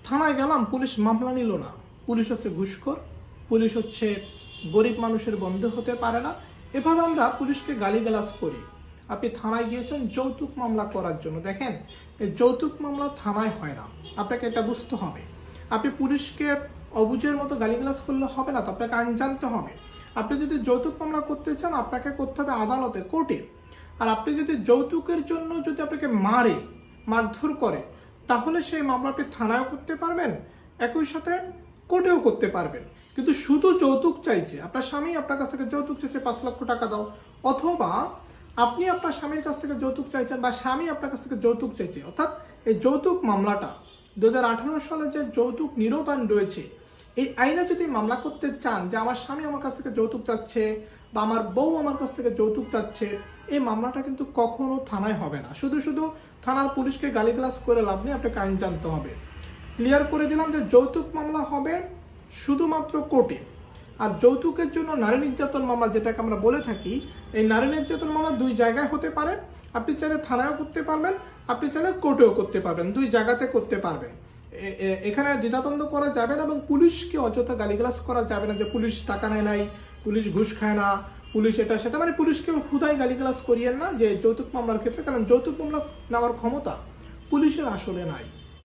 থানায় গেলাম, পুলিশ মামলা নিল না। পুলিশ হচ্ছে ঘুষখোর, পুলিশ হচ্ছে গরিব মানুষের বন্ধু হতে পারে না। এভাবে আমরা পুলিশকে গালিগালাজ করি। আপনি থানায় গিয়েছেন যৌতুক মামলা করার জন্য। দেখেন, এই যৌতুক মামলা থানায় হয় না, আপনাকে এটা বুঝতে হবে। আপনি পুলিশকে অবুঝের মতো গালিগালাজ করলে হবে না, তো আপনাকে আইন জানতে হবে। আপনি যদি যৌতুক মামলা করতে চান, আপনাকে করতে হবে আদালতে, কোর্টে। আর আপনি যদি যৌতুকের জন্য যদি আপনাকে মারধর করে, তাহলে সেই মামলা আপনি থানায়ও করতে পারবেন, একই সাথে কোর্টেও করতে পারবেন। কিন্তু শুধু যৌতুক চাইছে, আপনার স্বামী আপনার কাছ থেকে যৌতুক চাইছে 5 লক্ষ টাকা দাও, অথবা আপনি আপনার স্বামীর কাছ থেকে যৌতুক চাইছেন বা স্বামী আপনার কাছ থেকে যৌতুক চাইছে, অর্থাৎ এই যৌতুক মামলাটা 2018 সালে যে যৌতুক নিরোধ আইন রয়েছে, এই আইনে যদি মামলা করতে চান যে আমার স্বামী আমার কাছ থেকে যৌতুক চাচ্ছে বা আমার বউ আমার কাছ থেকে যৌতুক চাচ্ছে, এই মামলাটা কিন্তু কখনো থানায় হবে না। শুধু থানার পুলিশকে গালিগালাজ করে লাভ নেই, আপনাকে আইন জানতে হবে। ক্লিয়ার করে দিলাম যে যৌতুক মামলা হবে শুধুমাত্র কোর্টে। আর যৌতুকের জন্য নারী নির্যাতন মামলা, যেটাকে আমরা বলে থাকি, এই নারী নির্যাতন মামলা 2 জায়গায় হতে পারে। আপনি চাইলে থানায়ও করতে পারবেন, আপনি চাইলে কোর্টেও করতে পারবেন, 2 জায়গাতে করতে পারবেন। এখানে দ্বিধাদ্বন্দ্ব করা যাবে না এবং পুলিশকে অযথা গালিগালাজ করা যাবে না যে পুলিশ টাকা নেয় নাই, পুলিশ ঘুষ খায় না, পুলিশ এটা সেটা। মানে পুলিশকে হুদাই গালিগালাজ করিয়েন না যে যৌতুক মামলার ক্ষেত্রে, কারণ যৌতুক মামলা নেওয়ার ক্ষমতা পুলিশের আসলে নাই।